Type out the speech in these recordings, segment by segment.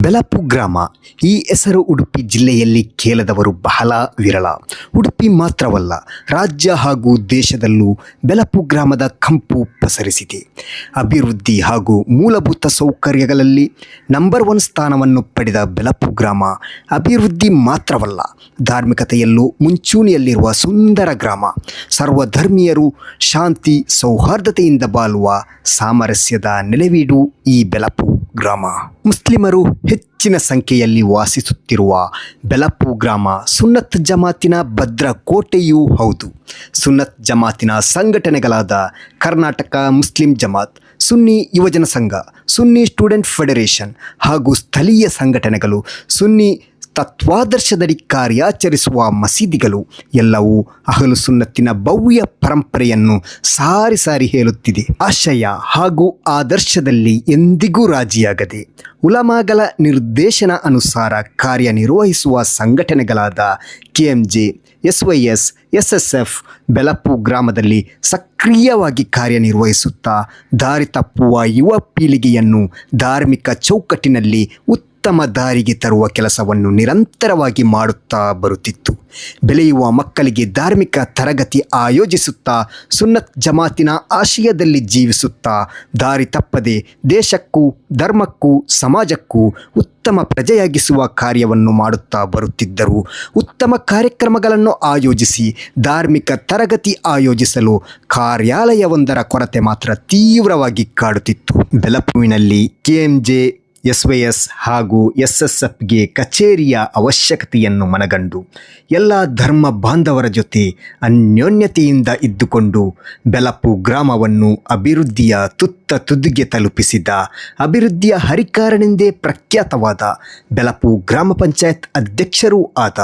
ಬೆಲಪು ಗ್ರಾಮ. ಈ ಹೆಸರು ಉಡುಪಿ ಜಿಲ್ಲೆಯಲ್ಲಿ ಕೇಳದವರು ಬಹಳ ವಿರಳ. ಉಡುಪಿ ಮಾತ್ರವಲ್ಲ, ರಾಜ್ಯ ಹಾಗೂ ದೇಶದಲ್ಲೂ ಬೆಲಪು ಗ್ರಾಮದ ಕಂಪು ಪಸರಿಸಿದೆ. ಅಭಿವೃದ್ಧಿ ಹಾಗೂ ಮೂಲಭೂತ ಸೌಕರ್ಯಗಳಲ್ಲಿ ನಂಬರ್ 1 ಸ್ಥಾನವನ್ನು ಪಡೆದ ಬೆಲಪು ಗ್ರಾಮ ಅಭಿವೃದ್ಧಿ ಮಾತ್ರವಲ್ಲ, ಧಾರ್ಮಿಕತೆಯಲ್ಲೂ ಮುಂಚೂಣಿಯಲ್ಲಿರುವ ಸುಂದರ ಗ್ರಾಮ. ಸರ್ವಧರ್ಮೀಯರು ಶಾಂತಿ ಸೌಹಾರ್ದತೆಯಿಂದ ಬಾಳುವ ಸಾಮರಸ್ಯದ ನೆಲೆವೀಡು ಈ ಬೆಲಪು ಗ್ರಾಮ. ಮುಸ್ಲಿಮರು ಹೆಚ್ಚಿನ ಸಂಖ್ಯೆಯಲ್ಲಿ ವಾಸಿಸುತ್ತಿರುವ ಬೆಲಪು ಗ್ರಾಮ ಸುನ್ನತ್ ಜಮಾತಿನ ಭದ್ರ ಕೋಟೆಯೂ ಹೌದು. ಸುನ್ನತ್ ಜಮಾತಿನ ಸಂಘಟನೆಗಳಾದ ಕರ್ನಾಟಕ ಮುಸ್ಲಿಂ ಜಮಾತ್, ಸುನ್ನಿ ಯುವಜನ ಸಂಘ, ಸುನ್ನಿ ಸ್ಟೂಡೆಂಟ್ ಫೆಡರೇಷನ್ ಹಾಗೂ ಸ್ಥಳೀಯ ಸಂಘಟನೆಗಳು, ಸುನ್ನಿ ತತ್ವಾದರ್ಶದಡಿ ಕಾರ್ಯಾಚರಿಸುವ ಮಸೀದಿಗಳು ಎಲ್ಲವೂ ಅಹಲು ಸುನ್ನತ್ತಿನ ಭವ್ಯ ಪರಂಪರೆಯನ್ನು ಸಾರಿ ಸಾರಿ ಹೇಳುತ್ತಿದೆ. ಆಶಯ ಹಾಗೂ ಆದರ್ಶದಲ್ಲಿ ಎಂದಿಗೂ ರಾಜಿಯಾಗದೆ ಉಲಮಾಗಳ ನಿರ್ದೇಶನ ಅನುಸಾರ ಕಾರ್ಯನಿರ್ವಹಿಸುವ ಸಂಘಟನೆಗಳಾದ KMJ, SYS, SSF ಬೆಲಪು ಗ್ರಾಮದಲ್ಲಿ ಸಕ್ರಿಯವಾಗಿ ಕಾರ್ಯನಿರ್ವಹಿಸುತ್ತಾ ದಾರಿ ತಪ್ಪುವ ಯುವ ಪೀಳಿಗೆಯನ್ನು ಧಾರ್ಮಿಕ ಚೌಕಟ್ಟಿನಲ್ಲಿ ಉತ್ತಮ ದಾರಿಗೆ ತರುವ ಕೆಲಸವನ್ನು ನಿರಂತರವಾಗಿ ಮಾಡುತ್ತಾ ಬರುತ್ತಿತ್ತು. ಬೆಳೆಯುವ ಮಕ್ಕಳಿಗೆ ಧಾರ್ಮಿಕ ತರಗತಿ ಆಯೋಜಿಸುತ್ತಾ ಸುನ್ನತ್ ಜಮಾತಿನ ಆಶಯದಲ್ಲಿ ಜೀವಿಸುತ್ತಾ ದಾರಿ ತಪ್ಪದೆ ದೇಶಕ್ಕೂ ಧರ್ಮಕ್ಕೂ ಸಮಾಜಕ್ಕೂ ಉತ್ತಮ ಪ್ರಜೆಯಾಗಿಸುವ ಕಾರ್ಯವನ್ನು ಮಾಡುತ್ತಾ ಬರುತ್ತಿದ್ದರು. ಉತ್ತಮ ಕಾರ್ಯಕ್ರಮಗಳನ್ನು ಆಯೋಜಿಸಿ ಧಾರ್ಮಿಕ ತರಗತಿ ಆಯೋಜಿಸಲು ಕಾರ್ಯಾಲಯವೊಂದರ ಕೊರತೆ ಮಾತ್ರ ತೀವ್ರವಾಗಿ ಕಾಡುತ್ತಿತ್ತು. ಬೆಲಪುವಿನಲ್ಲಿ KMJ, SYS ಹಾಗೂ SSFಗೆ ಕಚೇರಿಯ ಅವಶ್ಯಕತೆಯನ್ನು ಮನಗಂಡು ಎಲ್ಲ ಧರ್ಮ ಬಾಂಧವರ ಜೊತೆ ಅನ್ಯೋನ್ಯತೆಯಿಂದ ಇದ್ದುಕೊಂಡು ಬೆಲಪು ಗ್ರಾಮವನ್ನು ಅಭಿವೃದ್ಧಿಯ ತುತ್ತ ತುದಿಗೆ ತಲುಪಿಸಿದ ಅಭಿವೃದ್ಧಿಯ ಹರಿಕಾರನೆಂದೇ ಪ್ರಖ್ಯಾತವಾದ ಬೆಲಪು ಗ್ರಾಮ ಪಂಚಾಯತ್ ಅಧ್ಯಕ್ಷರೂ ಆದ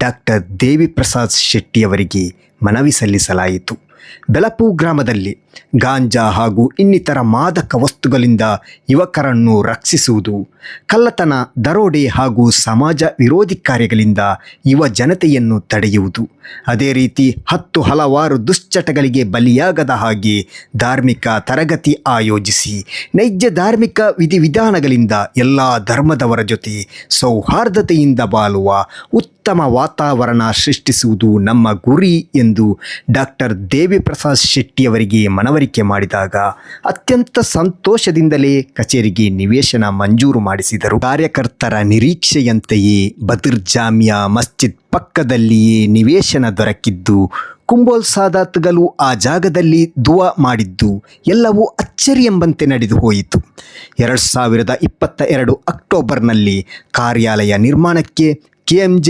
ಡಾಕ್ಟರ್ ದೇವಿಪ್ರಸಾದ್ ಶೆಟ್ಟಿಯವರಿಗೆ ಮನವಿ ಸಲ್ಲಿಸಲಾಯಿತು. ಬೆಲಪು ಗ್ರಾಮದಲ್ಲಿ ಗಾಂಜಾ ಹಾಗೂ ಇನ್ನಿತರ ಮಾದಕ ವಸ್ತುಗಳಿಂದ ಯುವಕರನ್ನು ರಕ್ಷಿಸುವುದು, ಕಳ್ಳತನ, ದರೋಡೆ ಹಾಗೂ ಸಮಾಜ ವಿರೋಧಿ ಕಾರ್ಯಗಳಿಂದ ಯುವ ಜನತೆಯನ್ನು ತಡೆಯುವುದು, ಅದೇ ರೀತಿ ಹಲವಾರು ದುಶ್ಚಟಗಳಿಗೆ ಬಲಿಯಾಗದ ಹಾಗೆ ಧಾರ್ಮಿಕ ತರಗತಿ ಆಯೋಜಿಸಿ ನೈಜ ಧಾರ್ಮಿಕ ವಿಧಿವಿಧಾನಗಳಿಂದ ಎಲ್ಲ ಧರ್ಮದವರ ಜೊತೆ ಸೌಹಾರ್ದತೆಯಿಂದ ಬಾಳುವ ಉತ್ತಮ ವಾತಾವರಣ ಸೃಷ್ಟಿಸುವುದು ನಮ್ಮ ಗುರಿ ಎಂದು ಡಾಕ್ಟರ್ ದೇವಿಪ್ರಸಾದ್ ಶೆಟ್ಟಿಯವರಿಗೆ ಮನವರಿಕೆ ಮಾಡಿದಾಗ ಅತ್ಯಂತ ಸಂತೋಷದಿಂದಲೇ ಕಚೇರಿಗೆ ನಿವೇಶನ ಮಂಜೂರು ಮಾಡಿಸಿದರು. ಕಾರ್ಯಕರ್ತರ ನಿರೀಕ್ಷೆಯಂತೆಯೇ ಬದರ್ ಜಾಮಿಯಾ ಮಸ್ಜಿದ್ ಪಕ್ಕದಲ್ಲಿಯೇ ನಿವೇಶನ ದೊರಕಿದ್ದು, ಕುಂಬೋಲ್ ಸಾದಾತ್ಗಳು ಆ ಜಾಗದಲ್ಲಿ ದುವಾ ಮಾಡಿದ್ದು ಎಲ್ಲವೂ ಅಚ್ಚರಿ ಎಂಬಂತೆ ನಡೆದು ಹೋಯಿತು. 2022 ಅಕ್ಟೋಬರ್ನಲ್ಲಿ ಕಾರ್ಯಾಲಯ ನಿರ್ಮಾಣಕ್ಕೆ KMJ,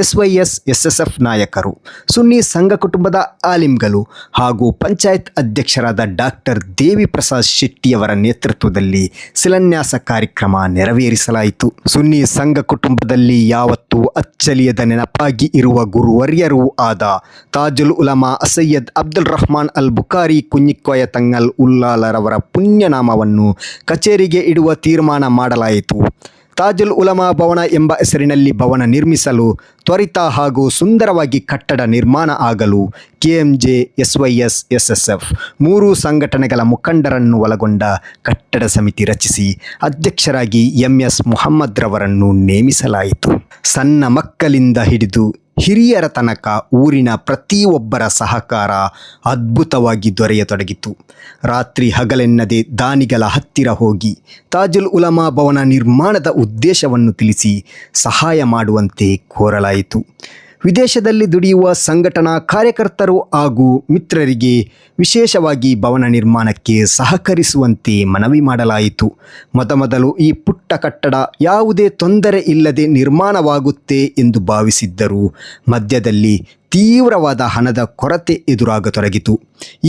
SYS, SSF ನಾಯಕರು, ಸುನ್ನಿ ಸಂಘ ಕುಟುಂಬದ ಆಲಿಮ್ಗಳು ಹಾಗೂ ಪಂಚಾಯತ್ ಅಧ್ಯಕ್ಷರಾದ ಡಾಕ್ಟರ್ ದೇವಿಪ್ರಸಾದ್ ಶೆಟ್ಟಿಯವರ ನೇತೃತ್ವದಲ್ಲಿ ಶಿಲಾನ್ಯಾಸ ಕಾರ್ಯಕ್ರಮ ನೆರವೇರಿಸಲಾಯಿತು. ಸುನ್ನಿ ಸಂಘ ಕುಟುಂಬದಲ್ಲಿ ಯಾವತ್ತೂ ಅಚ್ಚಳಿಯದ ನೆನಪಾಗಿ ಇರುವ ಗುರುವರ್ಯರೂ ಆದ ತಾಜುಲ್ ಉಲಮಾ ಸೈಯದ್ ಅಬ್ದುಲ್ ರಹಮಾನ್ ಅಲ್ ಬುಖಾರಿ ಕುഞ്ഞിക്കോയ ತಂಗಲ್ ಉಲ್ಲಾಲರವರ ಪುಣ್ಯನಾಮವನ್ನು ಕಚೇರಿಗೆ ಇಡುವ ತೀರ್ಮಾನ ಮಾಡಲಾಯಿತು. ತಾಜುಲ್ ಉಲಮಾ ಭವನ ಎಂಬ ಹೆಸರಿನಲ್ಲಿ ಭವನ ನಿರ್ಮಿಸಲು ತ್ವರಿತ ಹಾಗೂ ಸುಂದರವಾಗಿ ಕಟ್ಟಡ ನಿರ್ಮಾಣ ಆಗಲು KMJ, SYS, SSF 3 ಸಂಘಟನೆಗಳ ಮುಖಂಡರನ್ನು ಒಳಗೊಂಡ ಕಟ್ಟಡ ಸಮಿತಿ ರಚಿಸಿ ಅಧ್ಯಕ್ಷರಾಗಿ MS ಮುಹಮ್ಮದ್ ರವರನ್ನು ನೇಮಿಸಲಾಯಿತು. ಸಣ್ಣ ಮಕ್ಕಳಿಂದ ಹಿಡಿದು ಹಿರಿಯರ ತನಕ ಊರಿನ ಪ್ರತಿಯೊಬ್ಬರ ಸಹಕಾರ ಅದ್ಭುತವಾಗಿ ದೊರೆಯತೊಡಗಿತು. ರಾತ್ರಿ ಹಗಲೆನ್ನದೆ ದಾನಿಗಳ ಹತ್ತಿರ ಹೋಗಿ ತಾಜುಲ್ ಉಲಮಾ ಭವನ ನಿರ್ಮಾಣದ ಉದ್ದೇಶವನ್ನು ತಿಳಿಸಿ ಸಹಾಯ ಮಾಡುವಂತೆ ಕೋರಲಾಯಿತು. ವಿದೇಶದಲ್ಲಿ ದುಡಿಯುವ ಸಂಘಟನಾ ಕಾರ್ಯಕರ್ತರು ಹಾಗೂ ಮಿತ್ರರಿಗೆ ವಿಶೇಷವಾಗಿ ಭವನ ನಿರ್ಮಾಣಕ್ಕೆ ಸಹಕರಿಸುವಂತೆ ಮನವಿ ಮಾಡಲಾಯಿತು. ಮೊದಲು ಈ ಪುಟ್ಟ ಕಟ್ಟಡ ಯಾವುದೇ ತೊಂದರೆ ಇಲ್ಲದೆ ನಿರ್ಮಾಣವಾಗುತ್ತೆ ಎಂದು ಭಾವಿಸಿದ್ದರು. ಮಧ್ಯದಲ್ಲಿ ತೀವ್ರವಾದ ಹಣದ ಕೊರತೆ ಎದುರಾಗತೊಡಗಿತು.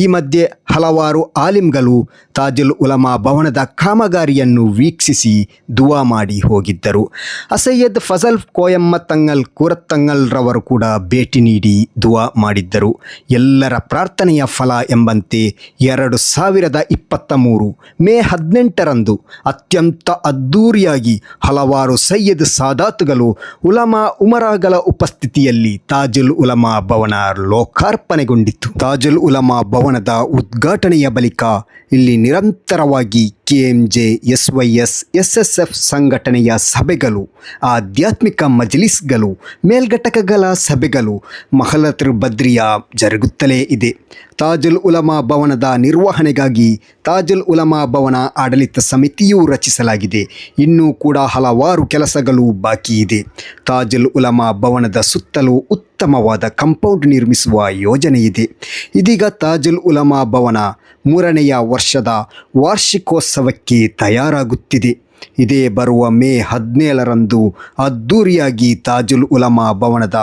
ಈ ಮಧ್ಯೆ ಹಲವಾರು ಆಲಿಮ್ಗಳು ತಾಜುಲ್ ಉಲಮಾ ಭವನದ ಕಾಮಗಾರಿಯನ್ನು ವೀಕ್ಷಿಸಿ ದುವಾ ಮಾಡಿ ಹೋಗಿದ್ದರು. ಸೈಯದ್ ಫಜಲ್ ಕೋಯಮ್ಮ ತಂಗಲ್ ಕೂರತ್ತಂಗಲ್ ರವರು ಕೂಡ ಭೇಟಿ ನೀಡಿ ದುವಾ ಮಾಡಿದ್ದರು. ಎಲ್ಲರ ಪ್ರಾರ್ಥನೆಯ ಫಲ ಎಂಬಂತೆ 2023 ಮೇ 18ರಂದು ಅತ್ಯಂತ ಅದ್ಧೂರಿಯಾಗಿ ಹಲವಾರು ಸೈಯದ್ ಸಾದಾತುಗಳು ಉಲಮಾ ಉಮರಾಗಳ ಉಪಸ್ಥಿತಿಯಲ್ಲಿ ತಾಜುಲ್ ಉಲಮಾ ಉಲಮಾ ಭವನ ಲೋಕಾರ್ಪಣೆಗೊಂಡಿತು. ತಾಜುಲ್ ಉಲಮಾ ಭವನದ ಉದ್ಘಾಟನೆಯ ಬಳಿಕ ಇಲ್ಲಿ ನಿರಂತರವಾಗಿ KMJ, SYS, SSF ಸಂಘಟನೆಯ ಸಭೆಗಳು, ಆಧ್ಯಾತ್ಮಿಕ ಮಜ್ಲಿಸ್ಗಳು, ಮೇಲ್ಘಟಕಗಳ ಸಭೆಗಳು, ಮಹಲತುಲ್ ಬದ್ರಿಯಾ ಜರುಗುತ್ತಲೇ ಇದೆ. ತಾಜುಲ್ ಉಲಮಾ ಭವನದ ನಿರ್ವಹಣೆಗಾಗಿ ತಾಜುಲ್ ಉಲಮಾ ಭವನ ಆಡಳಿತ ಸಮಿತಿಯೂ ರಚಿಸಲಾಗಿದೆ. ಇನ್ನೂ ಕೂಡ ಹಲವಾರು ಕೆಲಸಗಳು ಬಾಕಿ ಇದೆ. ತಾಜುಲ್ ಉಲಮಾ ಭವನದ ಸುತ್ತಲೂ ಉತ್ತಮವಾದ ಕಾಂಪೌಂಡ್ ನಿರ್ಮಿಸುವ ಯೋಜನೆ ಇದೆ. ಇದೀಗ ತಾಜುಲ್ ಉಲಮಾ ಭವನ 3ನೆಯ ವರ್ಷದ ವಾರ್ಷಿಕೋತ್ಸವಕ್ಕೆ ತಯಾರಾಗುತ್ತಿದೆ. ಇದೇ ಬರುವ ಮೇ 17ರಂದು ಅದ್ಧೂರಿಯಾಗಿ ತಾಜುಲ್ ಉಲಮಾ ಭವನದ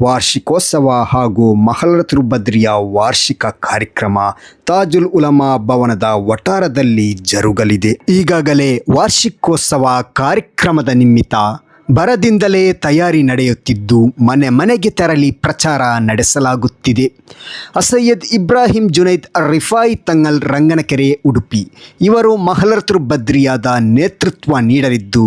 ವಾರ್ಷಿಕೋತ್ಸವ ಹಾಗೂ ಮಹಲತುಲ್ ಬದ್ರಿಯಾ ವಾರ್ಷಿಕ ಕಾರ್ಯಕ್ರಮ ತಾಜುಲ್ ಉಲಮಾ ಭವನದ ವಠಾರದಲ್ಲಿ ಜರುಗಲಿದೆ. ಈಗಾಗಲೇ ವಾರ್ಷಿಕೋತ್ಸವ ಕಾರ್ಯಕ್ರಮದ ನಿಮಿತ್ತ ಬರದಿಂದಲೇ ತಯಾರಿ ನಡೆಯುತ್ತಿದ್ದು ಮನೆ ಮನೆಗೆ ತೆರಳಿ ಪ್ರಚಾರ ನಡೆಸಲಾಗುತ್ತಿದೆ. ಸೈಯದ್ ಇಬ್ರಾಹಿಂ ಜುನೈದ್ ರಿಫಾಯಿ ತಂಗಲ್ ರಂಗನಕೆರೆ ಉಡುಪಿ ಇವರು ಮಹಲತುಲ್ ಬದ್ರಿಯಾದ ನೇತೃತ್ವ ನೀಡಲಿದ್ದು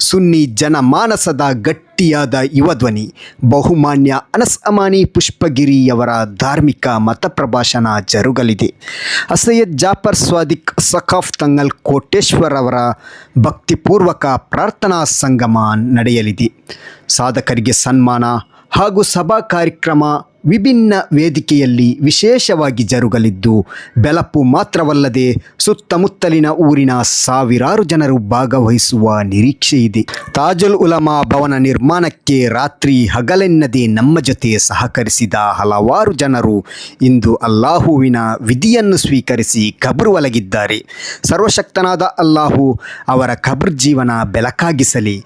ಸುನ್ನಿ ಜನಮಾನಸದ ಗಟ್ಟಿಯಾದ ಯುವಧ್ವನಿ ಬಹುಮಾನ್ಯ ಅನಸ್ ಅಮಾನಿ ಪುಷ್ಪಗಿರಿಯವರ ಧಾರ್ಮಿಕ ಮತ ಪ್ರಭಾಷಣ ಜರುಗಲಿದೆ. ಸೈಯದ್ ಜಾಫರ್ ಸ್ವಾದಿಕ್ ಸಖಾಫ್ ತಂಗಲ್ ಕೋಟೇಶ್ವರ್ ಅವರ ಭಕ್ತಿಪೂರ್ವಕ ಪ್ರಾರ್ಥನಾ ಸಂಗಮ ನಡೆಯಲಿದೆ. ಸಾಧಕರಿಗೆ ಸನ್ಮಾನ ಹಾಗೂ ಸಭಾ ಕಾರ್ಯಕ್ರಮ ವಿಭಿನ್ನ ವೇದಿಕೆಯಲ್ಲಿ ವಿಶೇಷವಾಗಿ ಜರುಗಲಿದ್ದು ಬೆಳಪು ಮಾತ್ರವಲ್ಲದೆ ಸುತ್ತಮುತ್ತಲಿನ ಊರಿನ ಸಾವಿರಾರು ಜನರು ಭಾಗವಹಿಸುವ ನಿರೀಕ್ಷೆ ಇದೆ. ತಾಜುಲ್ ಉಲಮಾ ಭವನ ನಿರ್ಮಾಣಕ್ಕೆ ರಾತ್ರಿ ಹಗಲೆನ್ನದೇ ನಮ್ಮ ಜೊತೆ ಸಹಕರಿಸಿದ ಹಲವಾರು ಜನರು ಇಂದು ಅಲ್ಲಾಹುವಿನ ವಿಧಿಯನ್ನು ಸ್ವೀಕರಿಸಿ ಕಬ್ರು ಒಳಗಿದ್ದಾರೆ. ಸರ್ವಶಕ್ತನಾದ ಅಲ್ಲಾಹು ಅವರ ಕಬ್ರ್ ಜೀವನ ಬೆಳಕಾಗಿಸಲಿ,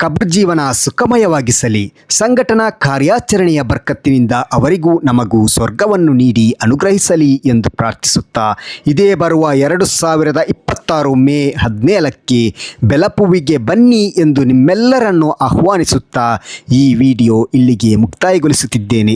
ಕಬ್ರ್ ಜೀವನ ಸುಖಮಯವಾಗಿಸಲಿ. ಸಂಘಟನಾ ಕಾರ್ಯಾಚರಣೆಯ ಬರ್ಕತ್ತಿನಿಂದ ಅವರಿಗೂ ನಮಗೂ ಸ್ವರ್ಗವನ್ನು ನೀಡಿ ಅನುಗ್ರಹಿಸಲಿ ಎಂದು ಪ್ರಾರ್ಥಿಸುತ್ತಾ ಇದೇ ಬರುವ 2026 ಮೇ 17ಕ್ಕೆ ಬೆಳಪುವಿಗೆ ಬನ್ನಿ ಎಂದು ನಿಮ್ಮೆಲ್ಲರನ್ನು ಆಹ್ವಾನಿಸುತ್ತಾ ಈ ವಿಡಿಯೋ ಇಲ್ಲಿಗೆ ಮುಕ್ತಾಯಗೊಳಿಸುತ್ತಿದ್ದೇನೆ.